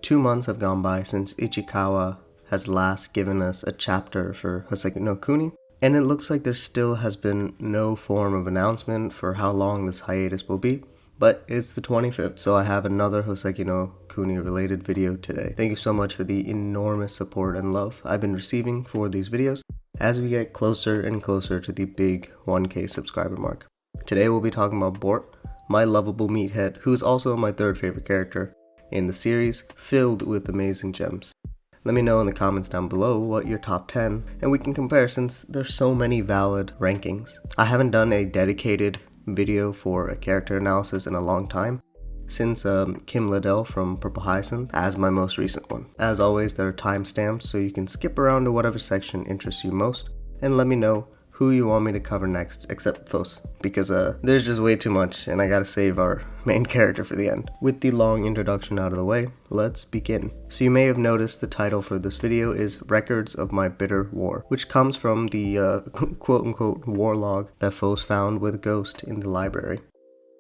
2 months have gone by since Ichikawa has last given us a chapter for Houseki no Kuni, and it looks like there still has been no form of announcement for how long this hiatus will be. But it's the 25th, so I have another Houseki no Kuni related video today. Thank you so much for the enormous support and love I've been receiving for these videos as we get closer and closer to the big 1K subscriber mark. Today we'll be talking about Bort, my lovable meathead, who is also my third favorite character in the series, filled with amazing gems. Let me know in the comments down below what your top 10, and we can compare since there's so many valid rankings. I haven't done a dedicated video for a character analysis in a long time, since Kim Liddell from Purple Hyacinth as my most recent one. As always, there are timestamps so you can skip around to whatever section interests you most, and let me know who you want me to cover next, except Fos, because there's just way too much and I gotta save our main character for the end. With the long introduction out of the way, let's begin. So you may have noticed the title for this video is Records of My Bitter War, which comes from the quote-unquote war log that Fos found with Ghost in the library.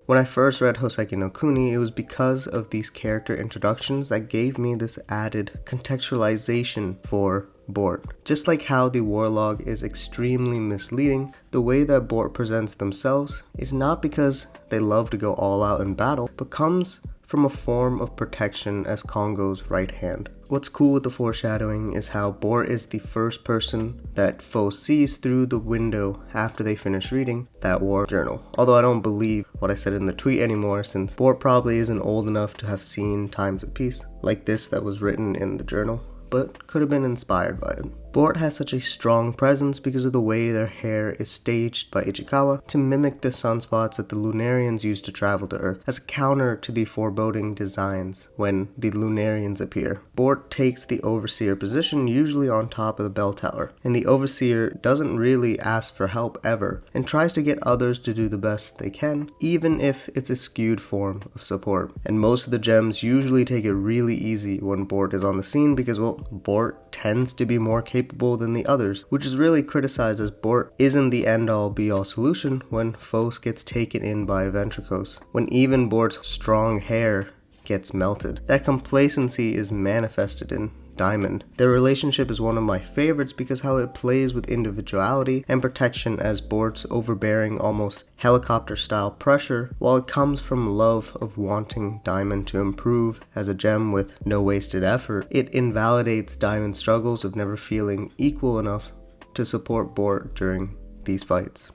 When I first read Houseki no Kuni, it was because of these character introductions that gave me this added contextualization for Bort. Just like how the warlog is extremely misleading, the way that Bort presents themselves is not because they love to go all out in battle, but comes from a form of protection as Kongo's right hand. What's cool with the foreshadowing is how Bort is the first person that Fos sees through the window after they finish reading that war journal. Although I don't believe what I said in the tweet anymore, since Bort probably isn't old enough to have seen times of peace like this that was written in the journal, but could have been inspired by it. Bort has such a strong presence because of the way their hair is staged by Ichikawa to mimic the sunspots that the Lunarians use to travel to Earth, as a counter to the foreboding designs when the Lunarians appear. Bort takes the overseer position, usually on top of the bell tower, and the overseer doesn't really ask for help ever, and tries to get others to do the best they can, even if it's a skewed form of support. And most of the gems usually take it really easy when Bort is on the scene because, well, Bort tends to be more capable than the others, which is really criticized as Bort isn't the end-all be-all solution when Fos gets taken in by Ventricos, when even Bort's strong hair gets melted. That complacency is manifested in Diamond. Their relationship is one of my favorites because how it plays with individuality and protection as Bort's overbearing, almost helicopter-style pressure, while it comes from love of wanting Diamond to improve as a gem with no wasted effort. It invalidates Diamond's struggles of never feeling equal enough to support Bort during these fights.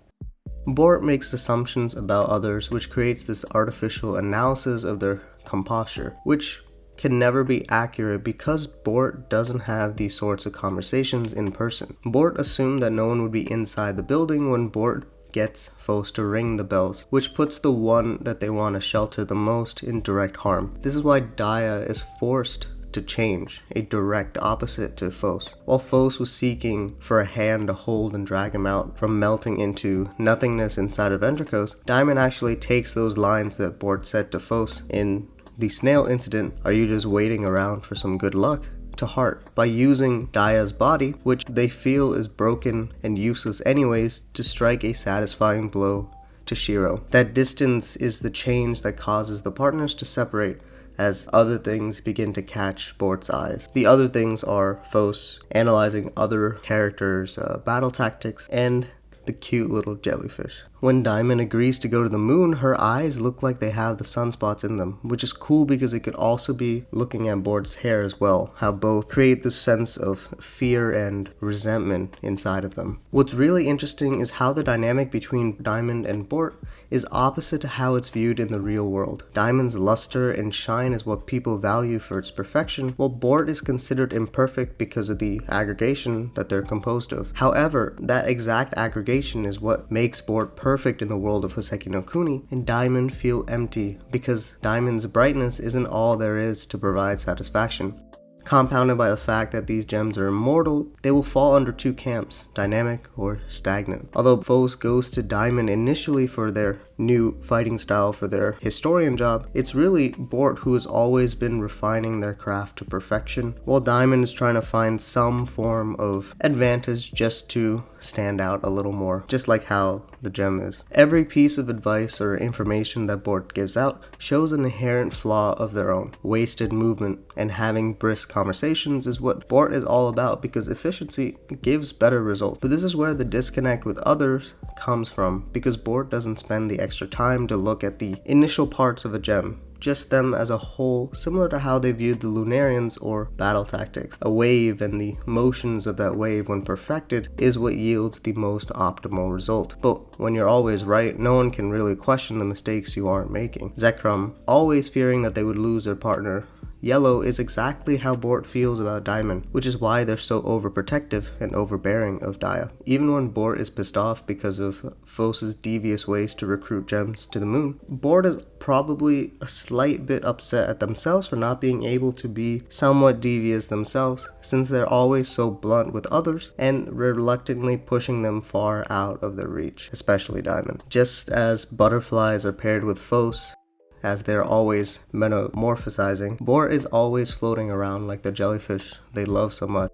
Bort makes assumptions about others, which creates this artificial analysis of their composure, which can never be accurate because Bort doesn't have these sorts of conversations in person. Bort assumed that no one would be inside the building when Bort gets Fos to ring the bells, which puts the one that they want to shelter the most in direct harm. This is why Daya is forced to change, a direct opposite to Fos. While Fos was seeking for a hand to hold and drag him out from melting into nothingness inside of Ventricos, Diamond actually takes those lines that Bort said to Fos in the snail incident, "Are you just waiting around for some good luck?" to heart, by using Daya's body, which they feel is broken and useless anyways, to strike a satisfying blow to Shiro. That distance is the change that causes the partners to separate as other things begin to catch Bort's eyes. The other things are Fos analyzing other characters' battle tactics and the cute little jellyfish. When Diamond agrees to go to the moon, her eyes look like they have the sunspots in them, which is cool because it could also be looking at Bort's hair as well, how both create this sense of fear and resentment inside of them. What's really interesting is how the dynamic between Diamond and Bort is opposite to how it's viewed in the real world. Diamond's luster and shine is what people value for its perfection, while Bort is considered imperfect because of the aggregation that they're composed of. However, that exact aggregation is what makes Bort perfect in the world of Houseki no Kuni, and Diamond feel empty because Diamond's brightness isn't all there is to provide satisfaction. Compounded by the fact that these gems are immortal, they will fall under two camps, dynamic or stagnant. Although Fos goes to Diamond initially for their new fighting style for their historian job, it's really Bort who has always been refining their craft to perfection, while Diamond is trying to find some form of advantage just to stand out a little more, just like how the gem is. Every piece of advice or information that Bort gives out shows an inherent flaw of their own. Wasted movement and having brisk conversations is what Bort is all about, because efficiency gives better results. But this is where the disconnect with others comes from, because Bort doesn't spend the extra time to look at the initial parts of a gem, just them as a whole, similar to how they viewed the Lunarians or battle tactics. A wave and the motions of that wave when perfected is what yields the most optimal result. But when you're always right, no one can really question the mistakes you aren't making. Zekrom, always fearing that they would lose their partner, Yellow, is exactly how Bort feels about Diamond, which is why they're so overprotective and overbearing of Dia. Even when Bort is pissed off because of Phos's devious ways to recruit gems to the moon, Bort is probably a slight bit upset at themselves for not being able to be somewhat devious themselves, since they're always so blunt with others and reluctantly pushing them far out of their reach, especially Diamond. Just as butterflies are paired with Phos, as they're always metamorphosizing, Bort is always floating around like the jellyfish they love so much.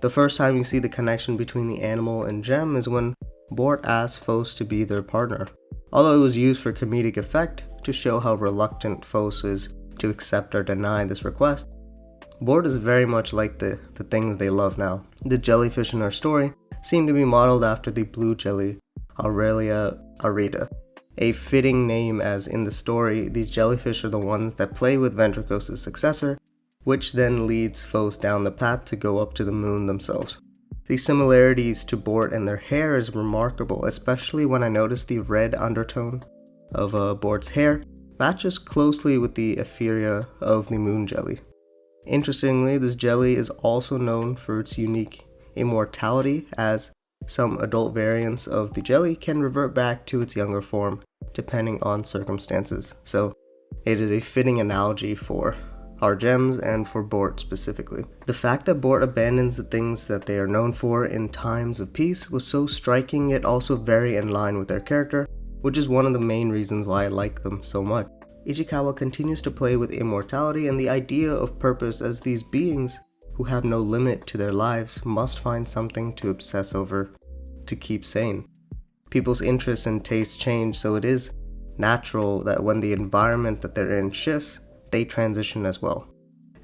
The first time you see the connection between the animal and gem is when Bort asks Phos to be their partner. Although it was used for comedic effect to show how reluctant Phos is to accept or deny this request, Bort is very much like the things they love now. The jellyfish in our story seem to be modeled after the blue jelly, Aurelia arida. A fitting name, as in the story, these jellyfish are the ones that play with Ventricos' successor, which then leads Phos down the path to go up to the moon themselves. The similarities to Bort and their hair is remarkable, especially when I notice the red undertone of Bort's hair matches closely with the epheria of the moon jelly. Interestingly, this jelly is also known for its unique immortality, as some adult variants of the jelly can revert back to its younger form, depending on circumstances. So it is a fitting analogy for our gems and for Bort specifically. The fact that Bort abandons the things that they are known for in times of peace was so striking, yet also very in line with their character, which is one of the main reasons why I like them so much. Ichikawa continues to play with immortality and the idea of purpose, as these beings who have no limit to their lives must find something to obsess over to keep sane. People's interests and tastes change, so it is natural that when the environment that they're in shifts, they transition as well.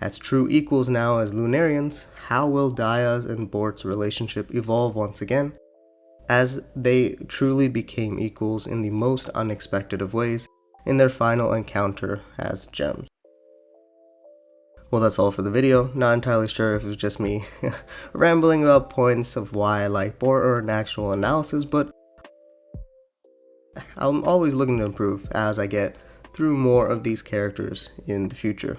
As true equals now as Lunarians, how will Dia's and Bort's relationship evolve once again, as they truly became equals in the most unexpected of ways in their final encounter as gems? Well, that's all for the video. Not entirely sure if it was just me rambling about points of why I like Bort or an actual analysis, but I'm always looking to improve as I get through more of these characters in the future.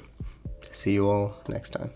See you all next time.